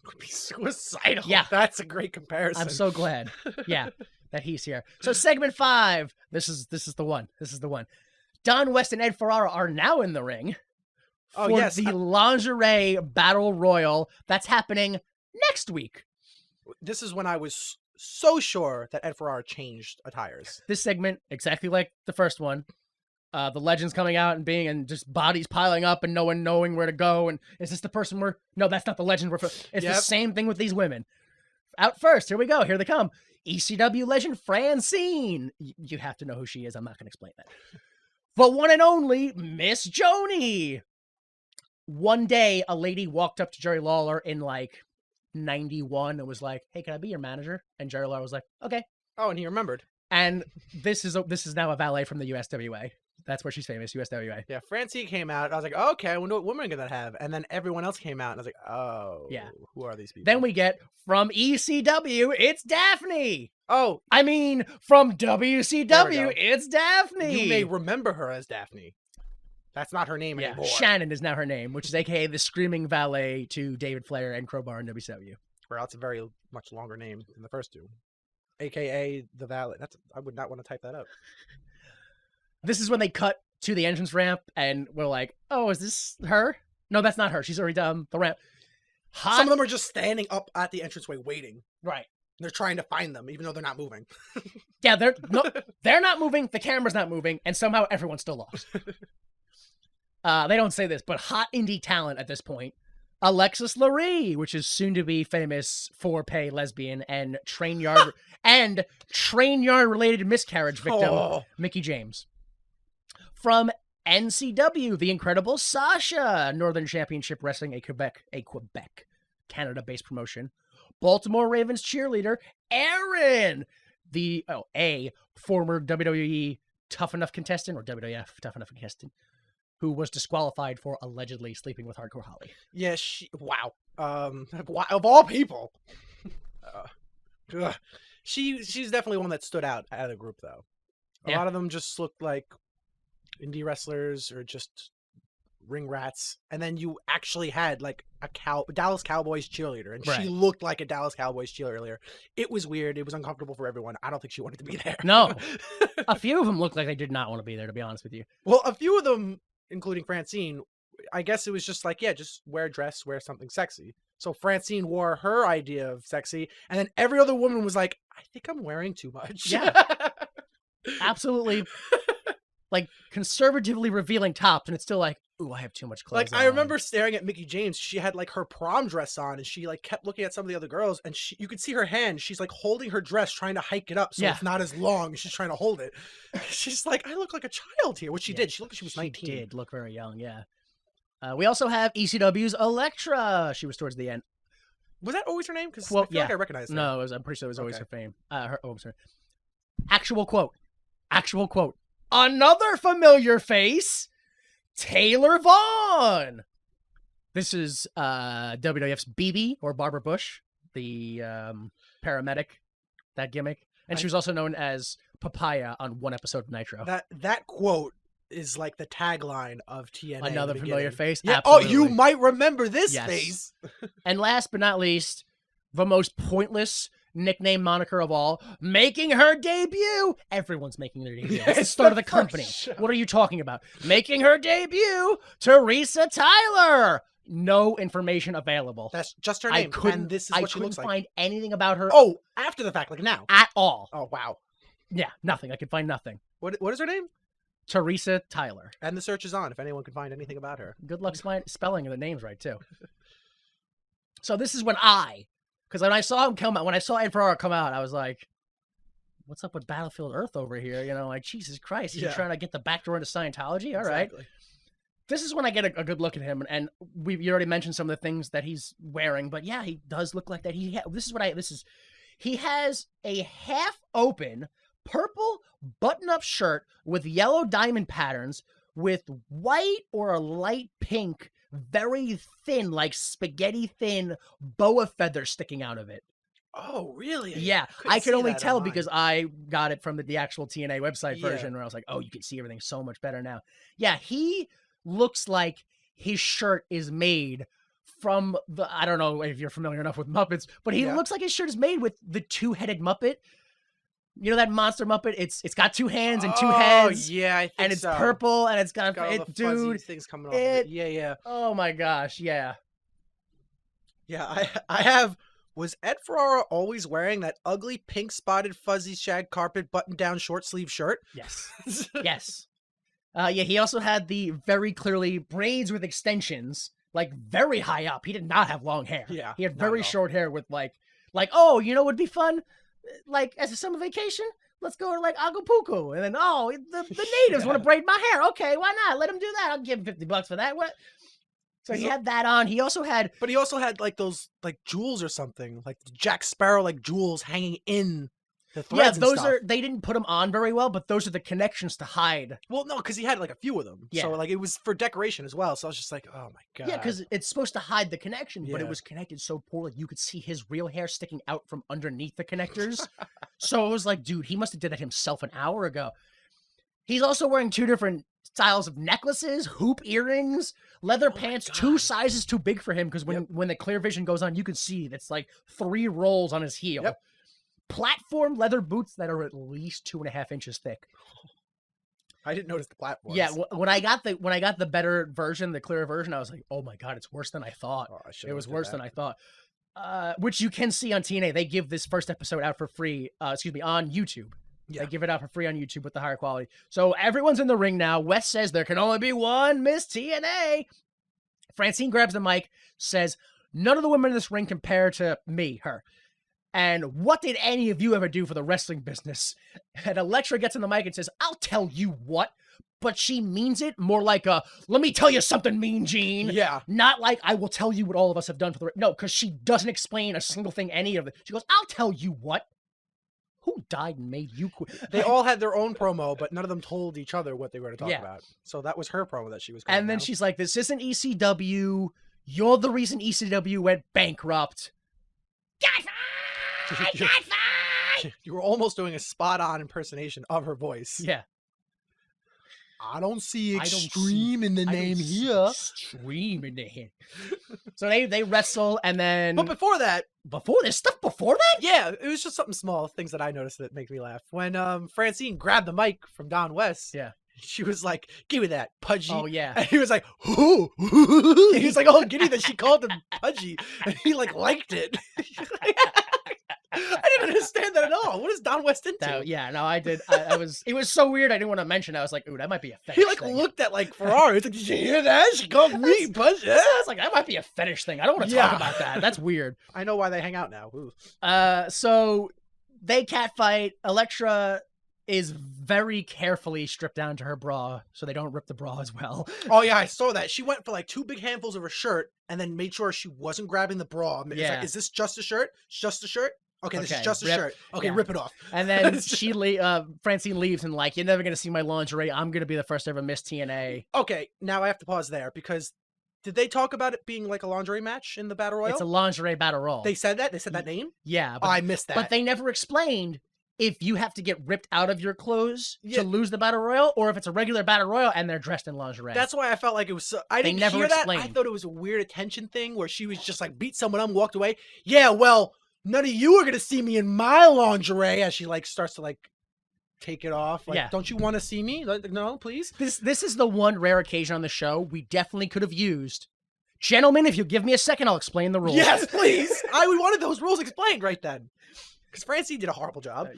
would be suicidal. Yeah. That's a great comparison. I'm so glad. Yeah, that he's here. So segment 5. This is the one. This is the one. Don West and Ed Ferrara are now in the ring for the Lingerie Battle Royal that's happening next week. This is when I was so sure that Ed Ferrara changed attires. This segment, exactly like the first one, the legends coming out and just bodies piling up and no one knowing where to go. And is this the person no, that's not the legend. It's the same thing with these women. Out first, here we go. Here they come. ECW legend Francine. You have to know who she is. I'm not going to explain that. The one and only Miss Joni. One day, a lady walked up to Jerry Lawler in like 91 and was like, "Hey, can I be your manager?" And Jerry Lawler was like, "Okay." Oh, and he remembered. And this is now a valet from the USWA. That's where she's famous, USWA. Yeah, Francine came out. I was like, oh, okay, I wonder what women are going to have. And then everyone else came out, and I was like, oh, yeah, who are these people? Then we get, from ECW, it's Daphne. Oh. I mean, from WCW, it's Daphne. You may remember her as Daphne. That's not her name anymore. Shannon is now her name, which is a.k.a. the screaming valet to David Flair and Crowbar in WCW. Well, that's a very much longer name than the first two. A.k.a. the valet. I would not want to type that out. This is when they cut to the entrance ramp, and we're like, oh, is this her? No, that's not her. She's already done the ramp. Some of them are just standing up at the entranceway waiting. Right. They're trying to find them, even though they're not moving. Yeah, they're not moving. The camera's not moving, and somehow everyone's still lost. They don't say this, but hot indie talent at this point. Alexis Laree, which is soon to be famous for pay lesbian and train yard related miscarriage victim, Mickie James. From NCW, the incredible Sasha, Northern Championship Wrestling, a Quebec, Canada-based promotion. Baltimore Ravens cheerleader, Erin, a former WWE Tough Enough contestant, or WWF Tough Enough contestant, who was disqualified for allegedly sleeping with Hardcore Holly. Yeah, wow. Of all people. She's definitely one that stood out of the group, though. A lot of them just looked like indie wrestlers or just ring rats. And then you actually had like a Dallas Cowboys cheerleader, and she looked like a Dallas Cowboys cheerleader. It was weird. It was uncomfortable for everyone. I don't think she wanted to be there. No. A few of them looked like they did not want to be there, to be honest with you. Well, a few of them, including Francine, I guess it was just like, yeah, just wear a dress, wear something sexy. So Francine wore her idea of sexy, and then every other woman was like, I think I'm wearing too much. Yeah. Absolutely. Like, conservatively revealing tops, and it's still like, ooh, I have too much clothes on. I remember staring at Mickie James. She had like her prom dress on, and she like kept looking at some of the other girls, and you could see her hand. She's like holding her dress, trying to hike it up so it's not as long. She's trying to hold it. She's like, I look like a child here, which she did. She looked like she was 19. She did look very young, yeah. We also have ECW's Elektra. She was towards the end. Was that always her name? Because I feel like I recognized her. No, I'm pretty sure it was always her fame. I'm sorry. Actual quote. Another familiar face, Taylor Vaughn. This is WWF's BB, or Barbara Bush, the paramedic, that gimmick. And she was also known as Papaya on one episode of Nitro. That quote is like the tagline of TNA. Another familiar face? Yeah. Absolutely. Oh, you might remember this face. And last but not least, the most pointless nickname moniker of all, making her debut. Everyone's making their debut. It's the start of the company. What are you talking about? Making her debut, Teresa Tyler. No information available. That's just her name. And this is what she looks like. I couldn't find anything about her. Oh, after the fact, like now. At all. Oh, wow. Yeah, nothing. I could find nothing. What is her name? Teresa Tyler. And the search is on if anyone can find anything about her. Good luck spelling the names right, too. So this is when because when I saw him come out, when I saw Ed Ferrara come out, I was like, what's up with Battlefield Earth over here? You know, like, Jesus Christ, he's trying to get the back door into Scientology? All right. This is when I get a good look at him, and you already mentioned some of the things that he's wearing, but yeah, he does look like that. He has a half-open purple button-up shirt with yellow diamond patterns with white or a light pink, very thin, like spaghetti thin boa feather sticking out of it. Oh, really? Yeah, I could only tell because I got it from the actual TNA website version where I was like, oh, you can see everything so much better now. Yeah, he looks like his shirt is made from I don't know if you're familiar enough with Muppets, but he looks like his shirt is made with the two-headed Muppet. You know that monster Muppet? It's got two hands and two heads. Oh yeah, I think and it's so. purple and it's got all the fuzzy dude. things coming off. Of it. Yeah. Oh my gosh, yeah. Yeah, I have. Was Ed Ferrara always wearing that ugly pink spotted fuzzy shag carpet button down short sleeve shirt? Yes. Yes. Yeah, he also had the very clearly braids with extensions, like very high up. He did not have long hair. Yeah. He had very short hair with like, oh, you know what would be fun? Like as a summer vacation, let's go to like Acapulco. And then, oh, the natives want to braid my hair. Okay, why not? Let them do that. I'll give him $50 for that. What? So he had that on. He also had, but he also had like those like jewels or something, like Jack Sparrow like jewels hanging in the threads. Yeah, those are, they didn't put them on very well, but those are the connections to hide. Well, no, because he had like a few of them. Yeah. So like it was for decoration as well. So I was just like, oh my god. Yeah, because it's supposed to hide the connection, but it was connected so poorly you could see his real hair sticking out from underneath the connectors. So it was like, dude, he must have did that himself an hour ago. He's also wearing two different styles of necklaces, hoop earrings, leather pants, 2 sizes too big for him because when the clear vision goes on, you can see that's like 3 rolls on his heel. Yep. Platform leather boots that are at least 2.5 inches thick. I didn't notice the platforms. Yeah, when I got the better version, the clearer version, I was like, oh my god, it's worse than I thought. Oh, it was worse than I thought. Which you can see on TNA. They give this first episode out for free. On YouTube. Yeah. They give it out for free on YouTube with the higher quality. So everyone's in the ring now. West says there can only be one Miss TNA. Francine grabs the mic, says, none of the women in this ring compare to her. And what did any of you ever do for the wrestling business? And Elektra gets in the mic and says, I'll tell you what. But she means it more like a, let me tell you something, Mean Gene. Yeah. Not like, I will tell you what all of us have done for the... No, because she doesn't explain a single thing, any of it. She goes, I'll tell you what. Who died and made you quit? They all had their own promo, but none of them told each other what they were going to talk about. So that was her promo that she was going. And then she's like, this isn't ECW. You're the reason ECW went bankrupt. You were almost doing a spot-on impersonation of her voice. Yeah. I don't see extreme in the name here. Extreme in the name. So they wrestle, and then... But before that... There's stuff before that? Yeah, it was just something small, things that I noticed that make me laugh. When Francine grabbed the mic from Don West, she was like, give me that, Pudgy. Oh, yeah. And he was like, ooh. He was like, oh, giddy that she called him Pudgy. And he like liked it. I didn't understand that at all. What is Don West into? I did. I was. It was so weird. I didn't want to mention. I was like, ooh, that might be a fetish. He like thing. Looked at like Ferrara. He's like, did you hear that? She called me Pudgy. I was like, that might be a fetish thing. I don't want to talk about that. That's weird. I know why they hang out now. Ooh. So they catfight. Elektra is very carefully stripped down to her bra so they don't rip the bra as well. Oh yeah, I saw that. She went for like 2 big handfuls of her shirt and then made sure she wasn't grabbing the bra. It's like, is this just a shirt? It's just a shirt? Okay, this is just a shirt. Okay, rip it off. And then Francine leaves and like, you're never going to see my lingerie. I'm going to be the first ever Miss TNA. Okay, now I have to pause there because did they talk about it being like a lingerie match in the Battle Royal? It's a lingerie battle royal. They said that? They said that name? Yeah. I missed that. But they never explained if you have to get ripped out of your clothes to lose the battle royal or if it's a regular battle royal and they're dressed in lingerie. That's why I felt like it was so... I didn't hear that. I thought it was a weird attention thing where she was just like beat someone up and walked away. Yeah, well... None of you are going to see me in my lingerie as she like starts to like take it off. Like, don't you want to see me? Like, no, please. This is the one rare occasion on the show we definitely could have used. Gentlemen, if you give me a second, I'll explain the rules. Yes, please. I wanted those rules explained right then. Because Francine did a horrible job.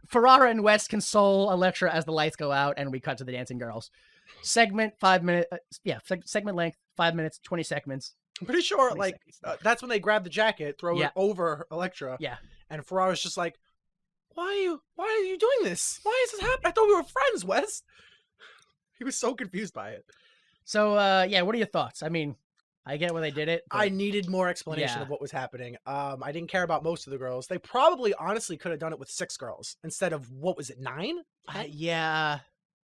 Ferrara and West console Elektra as the lights go out and we cut to the dancing girls. Segment 5 minutes. Segment length 5 minutes, 20 seconds. I'm pretty sure, like, that's when they grab the jacket, throw it over Elektra. Yeah. And Ferrara's just like, why are you doing this? Why is this happening? I thought we were friends, Wes. He was so confused by it. So, what are your thoughts? I mean, I get why they did it. But... I needed more explanation of what was happening. I didn't care about most of the girls. They probably, honestly, could have done it with 6 girls instead of, 9?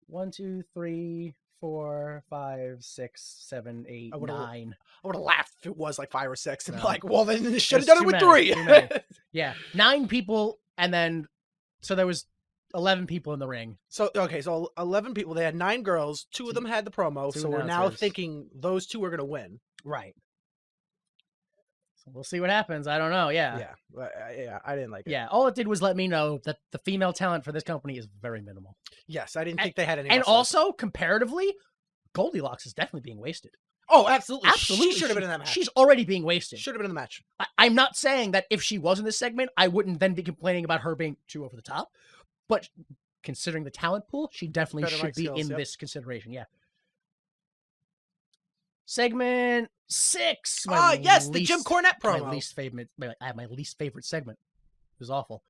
1, 2, 3... 4, 5, 6, 7, 8, 9. I would have laughed if it was like 5 or 6 and be like, well, then they should have done it with 3. 9 people, and then so there was 11 people in the ring. So 11 people. They had 9 girls. 2 of them had the promo. So we're now thinking those 2 are going to win. Right. We'll see what happens. I don't know. Yeah. Yeah, I didn't like it. Yeah. All it did was let me know that the female talent for this company is very minimal. Yes, I didn't think they had any. And wrestlers. also, comparatively, Goldilocks is definitely being wasted. Oh, absolutely. Absolutely. She should have been in that match. She's already being wasted. Should have been in the match. I'm not saying that if she was in this segment, I wouldn't then be complaining about her being too over the top. But considering the talent pool, she definitely Better should mic be skills, in this consideration. Yeah. Segment 6. Yes, the Jim Cornette promo. My least favorite segment. It was awful.